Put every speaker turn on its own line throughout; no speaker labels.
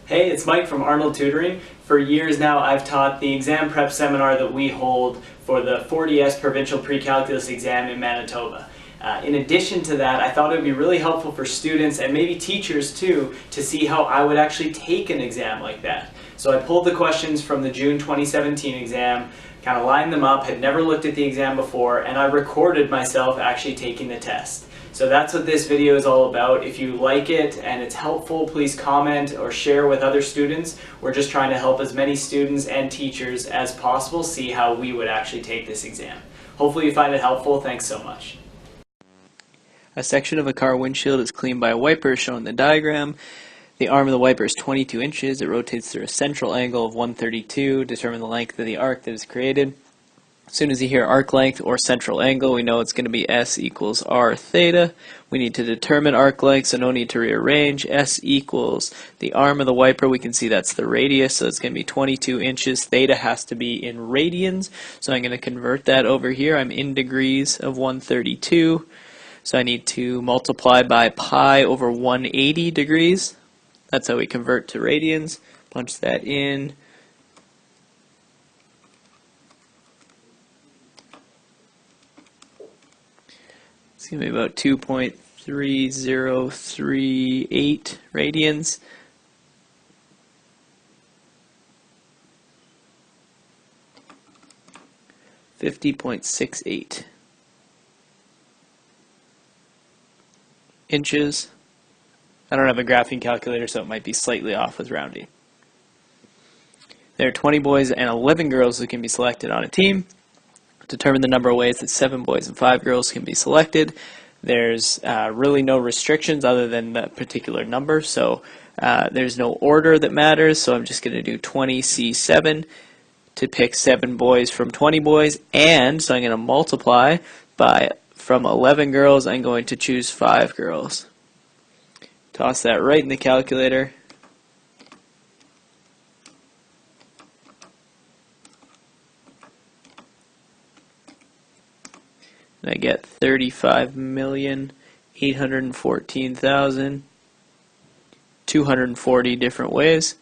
Hey, it's Mike from Arnold Tutoring. For years now, I've taught the exam prep seminar that we hold for the 40S Provincial Pre-Calculus exam in Manitoba. In addition to that, I thought it would be really helpful for students and maybe teachers too to see how I would actually take an exam like that. So I pulled the questions from the June 2017 exam, kind of lined them up, had never looked at the exam before, and I recorded myself actually taking the test. So that's what this video is all about. If you like it and it's helpful, please comment or share with other students. We're just trying to help as many students and teachers as possible see how we would actually take this exam. Hopefully you find it helpful. Thanks so much.
A section of a car windshield is cleaned by a wiper as shown in the diagram. The arm of the wiper is 22 inches. It rotates through a central angle of 132. Determine the length of the arc that is created. As soon as you hear arc length or central angle, we know it's going to be S equals R theta. We need to determine arc length, so no need to rearrange. S equals the arm of the wiper. We can see that's the radius, so it's going to be 22 inches. Theta has to be in radians, so I'm going to convert that over here. I'm in degrees of 132, so I need to multiply by pi over 180 degrees. That's how we convert to radians. Punch that in. It's going to be about 2.3038 radians. .68 inches. I don't have a graphing calculator, so it might be slightly off with rounding. There are 20 boys and 11 girls who can be selected on a team. Determine the number of ways that 7 boys and 5 girls can be selected. There's really no restrictions other than the particular number, so there's no order that matters, so I'm just going to do 20C7 to pick 7 boys from 20 boys, and so I'm going to multiply by, from 11 girls, I'm going to choose 5 girls. Toss that right in the calculator. And I get 35,814,240 different ways.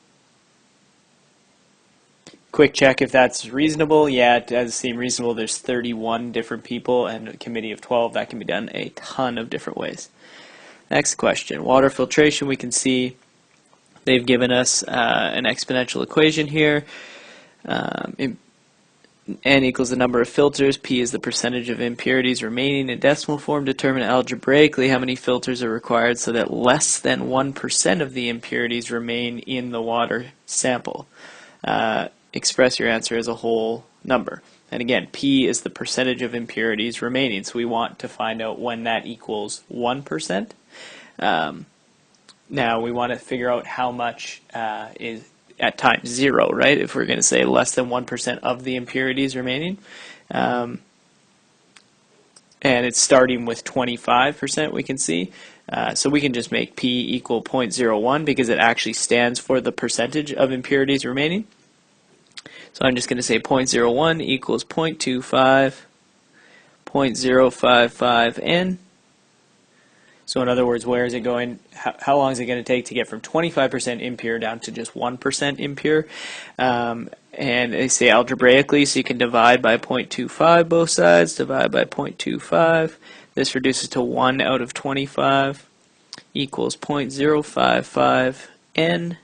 Quick check if that's reasonable. Yeah, it does seem reasonable. There's 31 different people and a committee of 12. That can be done a ton of different ways. Next question. Water filtration, we can see they've given us an exponential equation here. N equals the number of filters. P is the percentage of impurities remaining in decimal form. Determine algebraically how many filters are required so that less than 1% of the impurities remain in the water sample. Express your answer as a whole number. And again, P is the percentage of impurities remaining, so we want to find out when that equals 1%. Now we want to figure out how much is at time 0, right? If we're going to say less than 1% of the impurities remaining. And it's starting with 25%, we can see. So we can just make P equal 0.01 because it actually stands for the percentage of impurities remaining. So I'm just going to say 0.01 equals 0.25, 0.055 N. So in other words, where is it going? How long is it going to take to get from 25% impure down to just 1% impure? And they say algebraically, so you can divide by 0.25 both sides, divide by 0.25. This reduces to 1 out of 25 equals 0.055 N.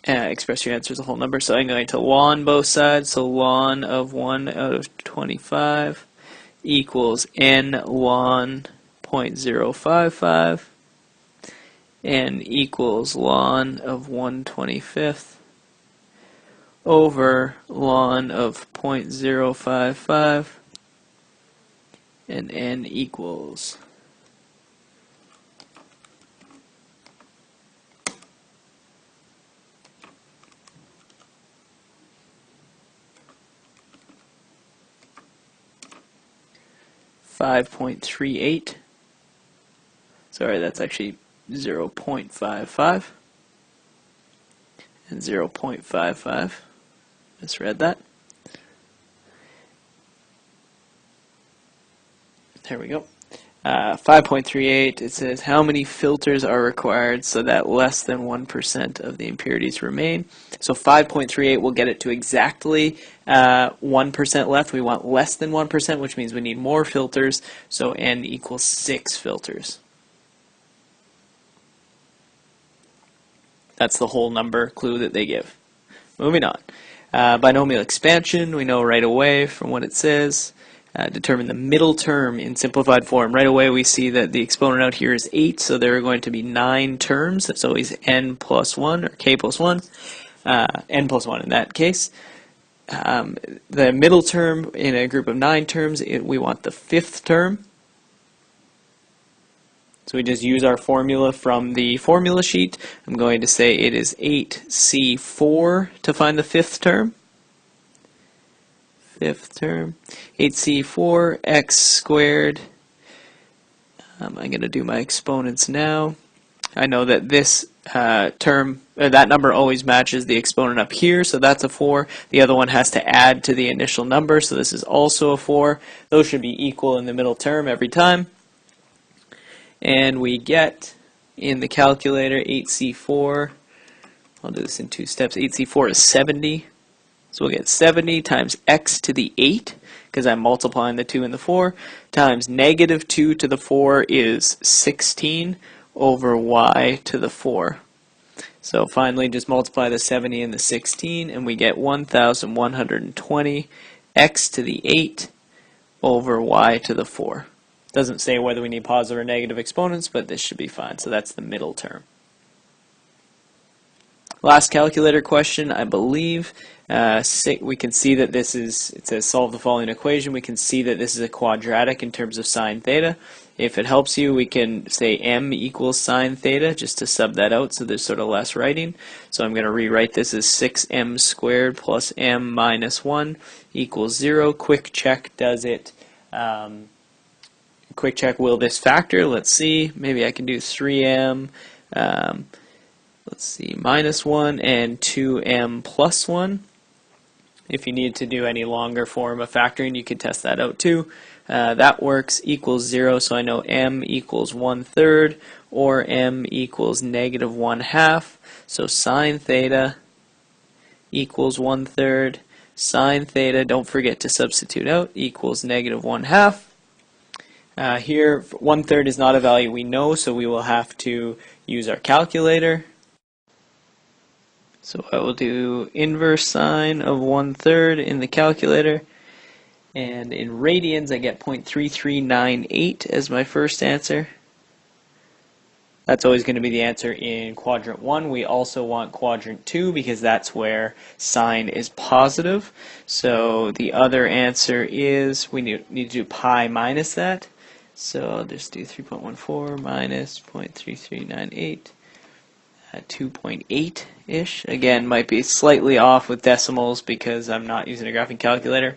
Express your answer as a whole number. So I'm going to ln both sides, so ln of 1 out of 25 equals n ln 0.055. N equals ln of 1/25 over ln of 0.055, and n equals 5.38. Sorry, that's actually 0.55 and 0.55. Misread that. There we go. 5.38, it says how many filters are required so that less than 1% of the impurities remain. So 5.38 will get it to exactly 1% left. We want less than 1%, which means we need more filters. So n equals 6 filters. That's the whole number clue that they give. Moving on. Binomial expansion, we know right away from what it says. Determine the middle term in simplified form. Right away we see that the exponent out here is 8, so there are going to be 9 terms. That's always n plus 1, or k plus 1. N plus 1 in that case. The middle term in a group of 9 terms, we want the 5th term. So we just use our formula from the formula sheet. I'm going to say it is 8c4 to find the 5th term. 8c4 x squared. I'm going to do my exponents now. I know that this that number always matches the exponent up here, so that's a 4. The other one has to add to the initial number, so this is also a 4. Those should be equal in the middle term every time. And we get, in the calculator, 8c4. I'll do this in 2 steps. 8c4 is 70. So we'll get 70 times x to the 8, because I'm multiplying the 2 and the 4, times negative 2 to the 4 is 16 over y to the 4. So finally just multiply the 70 and the 16, and we get 1,120 x to the 8 over y to the 4. Doesn't say whether we need positive or negative exponents, but this should be fine. So that's the middle term. Last calculator question, I believe. We can see that this is, it says solve the following equation. We can see that this is a quadratic in terms of sine theta. If it helps you, we can say m equals sine theta, just to sub that out so there's sort of less writing. So I'm going to rewrite this as 6m squared plus m minus 1 equals 0. Quick check, does it? Quick check, will this factor? Let's see. Maybe I can do 3m. Let's see, minus 1 and 2m plus 1. If you need to do any longer form of factoring, you could test that out too. That works, equals 0, so I know m equals 1/3 or m equals negative 1/2. So sine theta equals 1/3. Sine theta, don't forget to substitute out, equals negative 1/2. Here, 1/3 is not a value we know, so we will have to use our calculator. So I will do inverse sine of 1/3 in the calculator, and in radians I get 0.3398 as my first answer. That's always going to be the answer in quadrant 1. We also want quadrant 2 because that's where sine is positive. So the other answer is, we need to do pi minus that. So I'll just do 3.14 minus 0.3398. 2.8-ish. Again, might be slightly off with decimals because I'm not using a graphing calculator.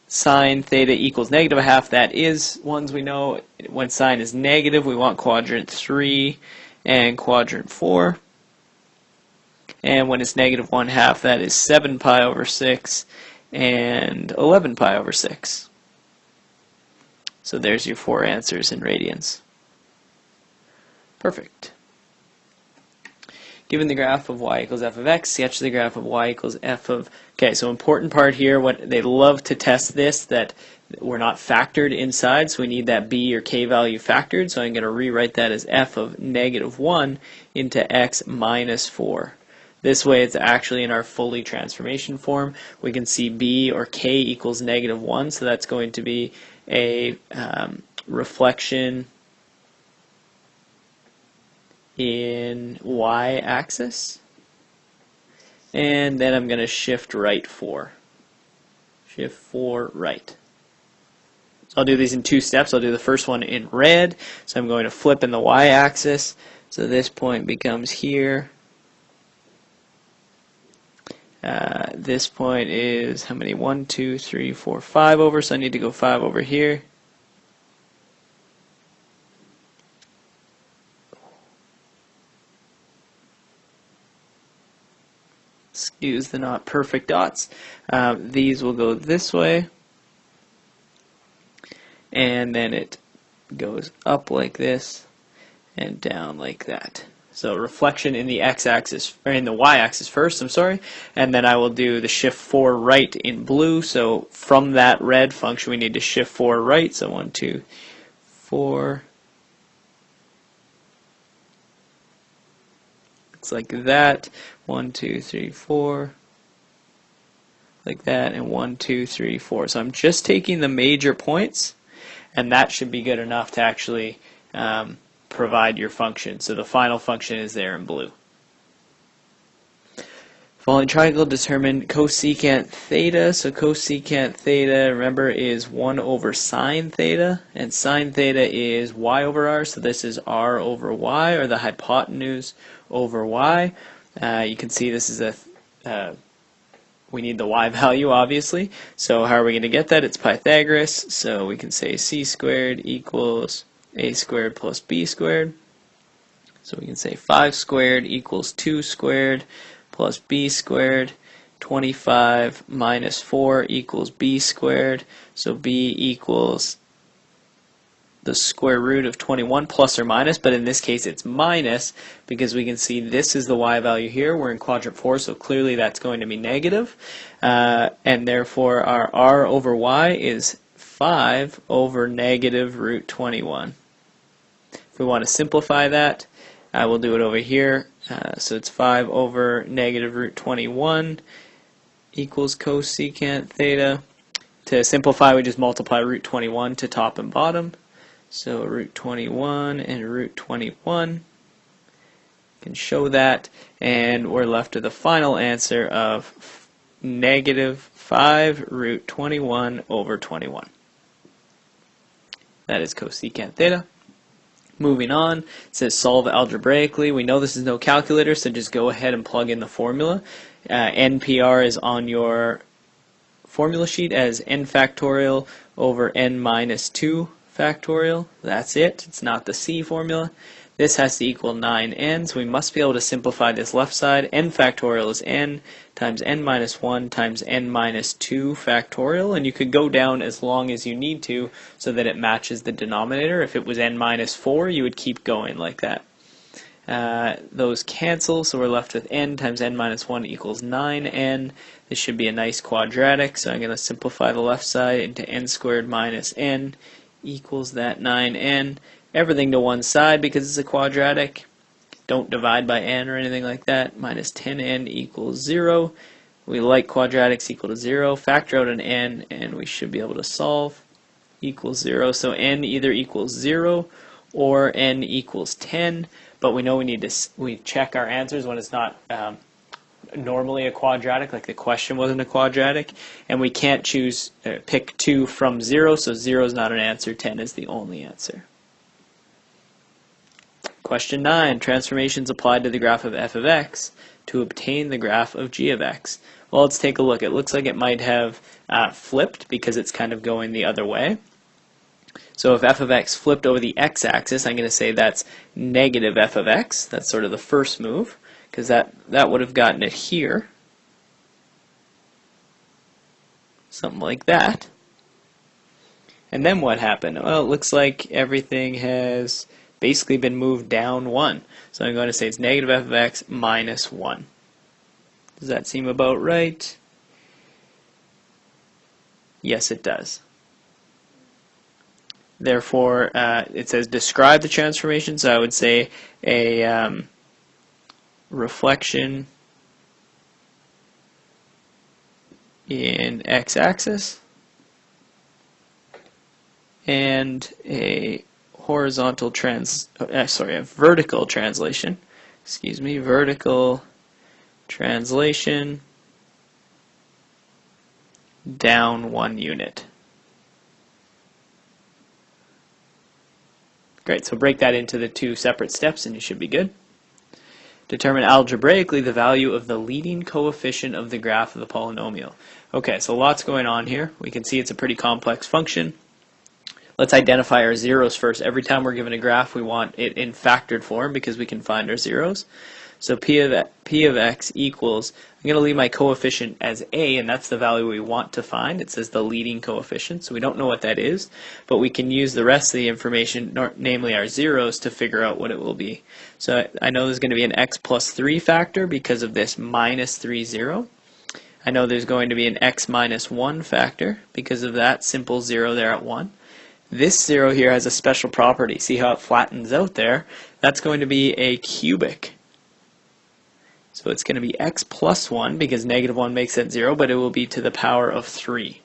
Sine theta equals negative 1/2. That is ones we know. When sine is negative, we want quadrant 3 and quadrant 4. And when it's negative 1/2, that is 7 pi over 6 and 11 pi over 6. So there's your 4 answers in radians. Perfect. Given the graph of y equals f of x, sketch the graph of y equals f of... Okay, so important part here, what they love to test this, that we're not factored inside, so we need that b or k value factored, so I'm going to rewrite that as f of negative 1 into x minus 4. This way it's actually in our fully transformation form. We can see b or k equals negative 1, so that's going to be a reflection in y-axis, and then I'm going to shift right 4. Shift 4 right. So I'll do these in 2 steps. I'll do the first one in red, so I'm going to flip in the y-axis, so this point becomes here. This point is how many? 1, 2, 3, 4, 5 over, so I need to go 5 over here. Excuse the not perfect dots. These will go this way, and then it goes up like this and down like that. So reflection in the x-axis, or in the y-axis first, I'm sorry, and then I will do the shift 4 right in blue. So from that red function we need to shift 4 right, so 1, 2, 4. Looks like that. 1, 2, 3, 4. Like that, and 1, 2, 3, 4. So I'm just taking the major points, and that should be good enough to actually provide your function. So the final function is there in blue. Following triangle, determine cosecant theta. So cosecant theta, remember, is 1 over sine theta, and sine theta is y over r, so this is r over y, or the hypotenuse over y. You can see this is we need the y value, obviously. So how are we going to get that? It's Pythagoras, so we can say c squared equals a squared plus b squared. So we can say 5 squared equals 2 squared plus b squared. 25 minus 4 equals b squared. So b equals the square root of 21 plus or minus, but in this case it's minus because we can see this is the y value here. We're in quadrant 4, so clearly that's going to be negative. And therefore our r over y is 5 over negative root 21. If we want to simplify that, I will do it over here. So it's 5 over negative root 21 equals cosecant theta. To simplify, we just multiply root 21 to top and bottom. So root 21 and root 21. Can show that, and we're left with the final answer of negative 5 root 21 over 21. That is cosecant theta. Moving on, it says solve algebraically. We know this is no calculator, so just go ahead and plug in the formula. NPR is on your formula sheet as n factorial over n minus 2 factorial. That's it. It's not the C formula. This has to equal 9n, so we must be able to simplify this left side. N factorial is n times n minus 1 times n minus 2 factorial, and you could go down as long as you need to so that it matches the denominator. If it was n minus 4, you would keep going like that. Those cancel, so we're left with n times n minus 1 equals 9n. This should be a nice quadratic, so I'm going to simplify the left side into n squared minus n equals that 9n. Everything to one side because it's a quadratic. Don't divide by n or anything like that. Minus 10n equals 0. We like quadratics equal to 0. Factor out an n and we should be able to solve. Equals 0. So n either equals 0 or n equals 10. But we know we check our answers when it's not normally a quadratic, like the question wasn't a quadratic, and we can't choose pick 2 from 0, so 0 is not an answer, 10 is the only answer. Question 9, transformations applied to the graph of f of x to obtain the graph of g of x. Well, let's take a look. It looks like it might have flipped because it's kind of going the other way. So if f of x flipped over the x-axis, I'm going to say that's negative f of x. That's sort of the first move, because that would have gotten it here. Something like that. And then what happened? Well, it looks like everything has basically been moved down 1. So I'm going to say it's negative f of x minus 1. Does that seem about right? Yes, it does. Therefore, it says describe the transformation, so I would say a reflection in x-axis and a horizontal a vertical translation. Excuse me, vertical translation down 1 unit. Great, so break that into the 2 separate steps and you should be good. Determine algebraically the value of the leading coefficient of the graph of the polynomial. Okay, so lots going on here. We can see it's a pretty complex function. Let's identify our zeros first. Every time we're given a graph, we want it in factored form because we can find our zeros. So p of x equals, I'm going to leave my coefficient as a, and that's the value we want to find. It says the leading coefficient, so we don't know what that is, but we can use the rest of the information, namely our zeros, to figure out what it will be. So I know there's going to be an x plus 3 factor because of this minus 3, 0. I know there's going to be an x minus 1 factor because of that simple 0 there at 1. This 0 here has a special property. See how it flattens out there? That's going to be a cubic. So it's going to be x plus 1 because negative 1 makes that 0, but it will be to the power of 3.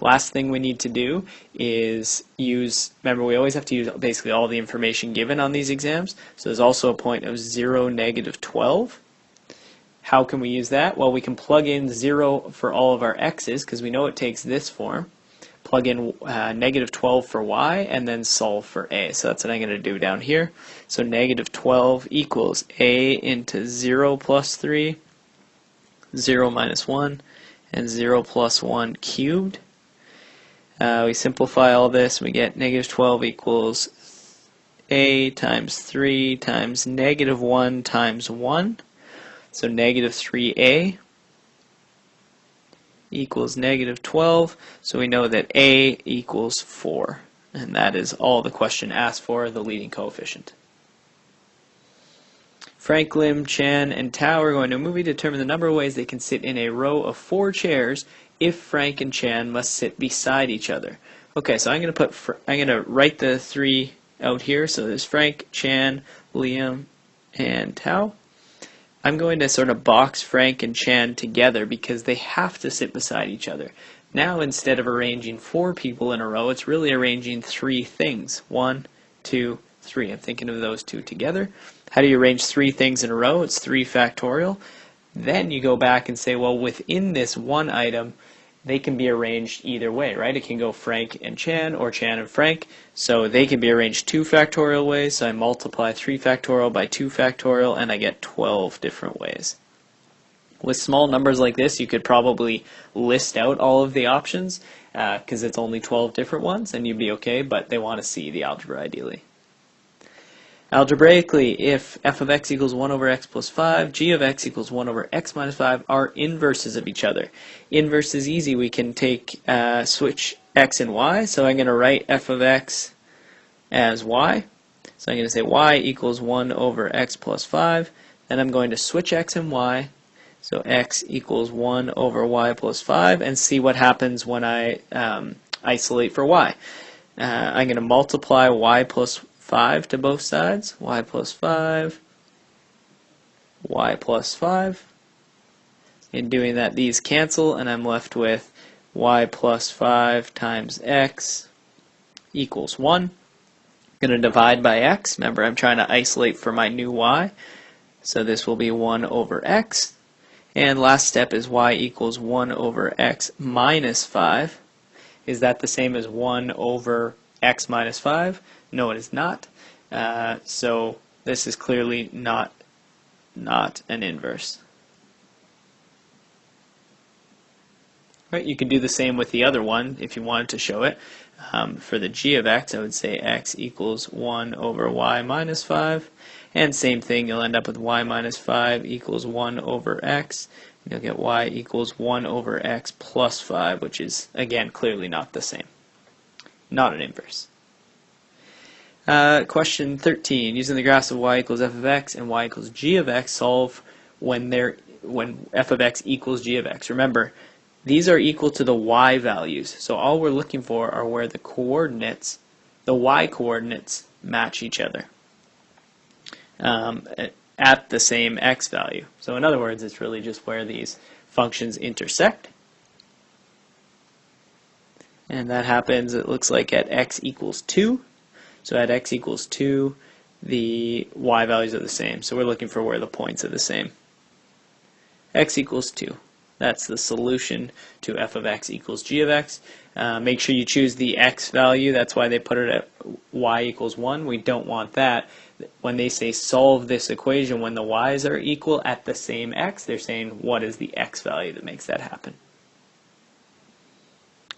Last thing we need to do is use, remember we always have to use basically all the information given on these exams. So there's also a point of 0, negative 12. How can we use that? Well, we can plug in 0 for all of our x's because we know it takes this form. Plug in negative 12 for y, and then solve for a. So that's what I'm going to do down here. So negative 12 equals a into 0 plus 3, 0 minus 1, and 0 plus 1 cubed. We simplify all this, and we get negative 12 equals a times 3 times negative 1 times 1. So negative 3a equals negative 12, so we know that a equals 4, and that is all the question asked for, the leading coefficient. Frank, Lim, Chan, and Tao are going to a movie to determine the number of ways they can sit in a row of 4 chairs if Frank and Chan must sit beside each other. Okay, so I'm going to write the 3 out here. So there's Frank, Chan, Liam, and Tao. I'm going to sort of box Frank and Chan together because they have to sit beside each other. Now instead of arranging 4 people in a row, it's really arranging 3 things. 1, 2, 3. I'm thinking of those 2 together. How do you arrange 3 things in a row? It's 3 factorial. Then you go back and say, well, within this one item, they can be arranged either way, right? It can go Frank and Chan or Chan and Frank. So they can be arranged 2 factorial ways. So I multiply 3 factorial by 2 factorial and I get 12 different ways. With small numbers like this, you could probably list out all of the options because it's only 12 different ones and you'd be okay, but they want to see the algebra ideally. Algebraically, if f of x equals 1 over x plus 5, g of x equals 1 over x minus 5 are inverses of each other. Inverse is easy. We can take switch x and y. So I'm going to write f of x as y. So I'm going to say y equals 1 over x plus 5. Then I'm going to switch x and y. So x equals 1 over y plus 5 and see what happens when I isolate for y. I'm going to multiply y plus 5 to both sides, y plus 5, y plus 5. In doing that, these cancel, and I'm left with y plus 5 times x equals 1. I'm going to divide by x. Remember, I'm trying to isolate for my new y. So this will be 1 over x. And last step is y equals 1 over x minus 5. Is that the same as 1 over x minus 5? No, it is not. So this is clearly not an inverse. Right, you could do the same with the other one if you wanted to show it. For the g of x, I would say x equals 1 over y minus 5. And same thing, you'll end up with y minus 5 equals 1 over x. You'll get y equals 1 over x plus 5, which is, again, clearly not the same. Not an inverse. Question 13. Using the graphs of y equals f of x and y equals g of x, solve when f of x equals g of x. Remember, these are equal to the y values. So all we're looking for are where the coordinates, the y coordinates, match each other at the same x value. So in other words, it's really just where these functions intersect. And that happens, it looks like, at x equals 2. So at x equals 2, the y values are the same. So we're looking for where the points are the same. X equals 2. That's the solution to f of x equals g of x. Make sure you choose the x value. That's why they put it at y equals 1. We don't want that. When they say solve this equation when the y's are equal at the same x, they're saying what is the x value that makes that happen.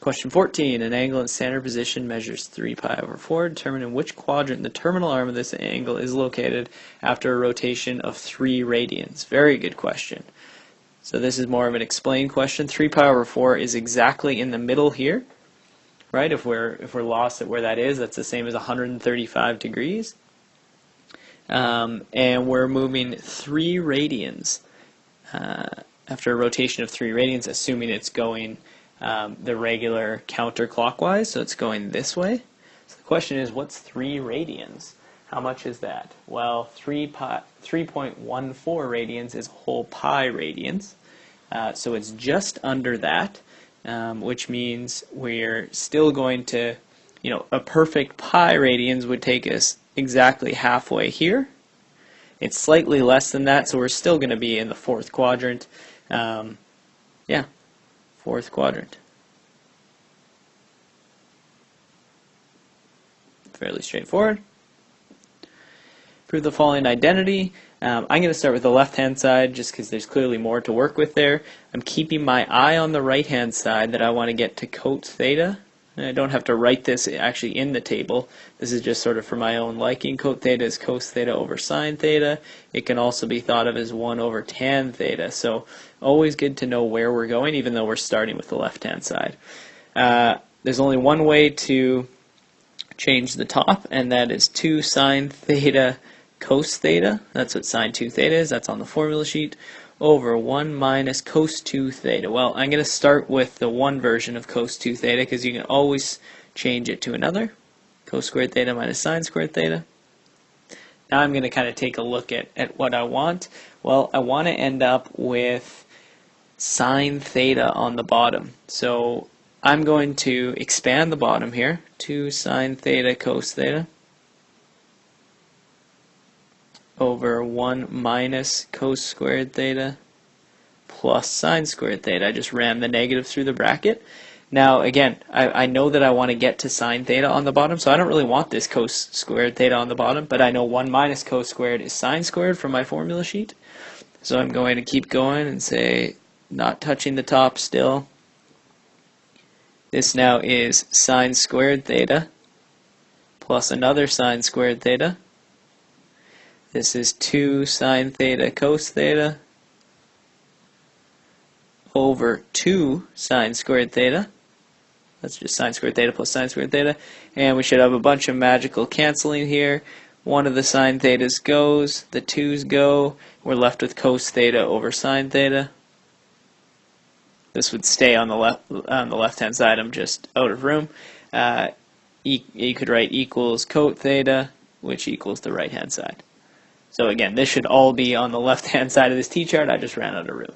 Question 14. An angle in standard position measures 3 pi over 4. Determine in which quadrant the terminal arm of this angle is located after a rotation of 3 radians. Very good question. So this is more of an explain question. 3 pi over 4 is exactly in the middle here, right? If we're lost at where that is, that's the same as 135 degrees. And we're moving 3 radians after a rotation of 3 radians, assuming it's going the regular counterclockwise, so it's going this way. So the question is, what's 3 radians? How much is that? Well, 3.14 radians is a whole pi radians, so it's just under that, which means we're still going to, a perfect pi radians would take us exactly halfway here. It's slightly less than that, so we're still going to be in the 4th quadrant. Yeah. 4th quadrant. Fairly straightforward. Prove the following identity. I'm going to start with the left-hand side just because there's clearly more to work with there. I'm keeping my eye on the right-hand side that I want to get to cot theta. And I don't have to write this actually in the table. This is just sort of for my own liking. Cot theta is cos theta over sine theta. It can also be thought of as 1 over tan theta. So always good to know where we're going, even though we're starting with the left-hand side. There's only one way to change the top, and that is 2 sine theta cos theta. That's what sine 2 theta is. That's on the formula sheet. Over 1 minus cos 2 theta. Well, I'm going to start with the one version of cos 2 theta because you can always change it to another. Cos squared theta minus sine squared theta. Now I'm going to kind of take a look at what I want. Well, I want to end up with sine theta on the bottom. So I'm going to expand the bottom here. 2 sine theta cos theta over 1 minus cos squared theta plus sine squared theta. I just ran the negative through the bracket. Now again, I know that I want to get to sine theta on the bottom, so I don't really want this cos squared theta on the bottom, but I know 1 minus cos squared is sine squared from my formula sheet. So I'm going to keep going and say, not touching the top still. This now is sine squared theta plus another sine squared theta. This is 2 sine theta cos theta over 2 sine squared theta. That's just sine squared theta plus sine squared theta. And we should have a bunch of magical canceling here. One of the sine thetas goes, the 2's go. We're left with cos theta over sine theta. This would stay on the left-hand side. I'm just out of room. You could write equals cot theta, which equals the right-hand side. So again, this should all be on the left-hand side of this t-chart. I just ran out of room.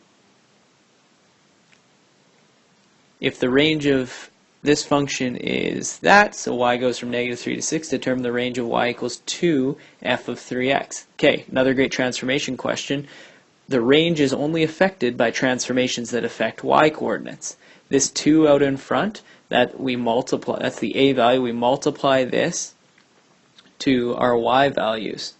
If the range of this function is that, so y goes from -3 to 6, determine the range of y equals 2 f of 3x. Okay, another great transformation question. The range is only affected by transformations that affect y coordinates. This 2 out in front, that we multiply, that's the a value, we multiply this to our y values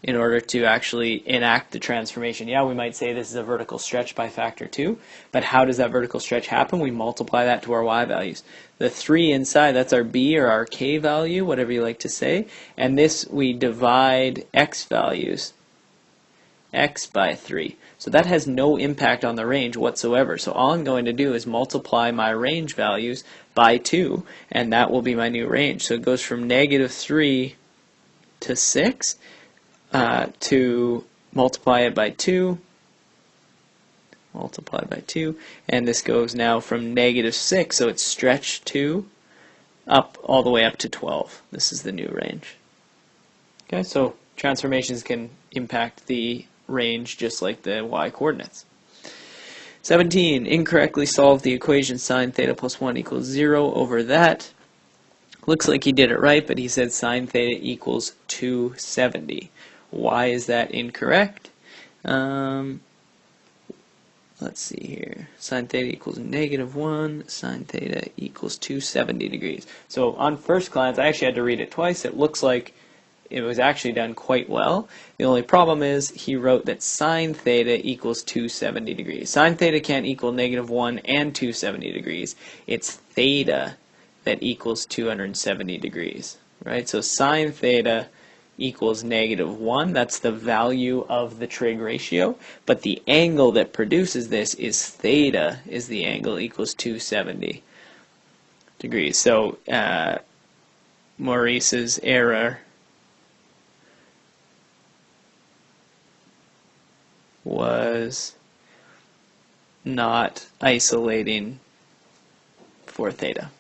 in order to actually enact the transformation. Yeah, we might say this is a vertical stretch by factor 2, but how does that vertical stretch happen? We multiply that to our y values. The 3 inside, that's our b or our k value, whatever you like to say, and this we divide x values, x by 3. So that has no impact on the range whatsoever. So all I'm going to do is multiply my range values by 2, and that will be my new range. So it goes from -3 to 6, to multiply it by 2, and this goes now from -6, so it's stretched 2, up all the way up to 12. This is the new range. Okay, so transformations can impact the range just like the y coordinates. 17. Incorrectly solve the equation sine theta plus 1 equals 0 over that. Looks like he did it right, but he said sine theta equals 270. Why is that incorrect? Let's see here. Sine theta equals -1. Sine theta equals 270 degrees. So on first glance, I actually had to read it twice. It looks like it was actually done quite well. The only problem is he wrote that sine theta equals 270 degrees. Sine theta can't equal -1 and 270 degrees. It's theta that equals 270 degrees, right? So sine theta equals -1. That's the value of the trig ratio. But the angle that produces this is theta, is the angle equals 270 degrees. So Maurice's error was not isolating for theta.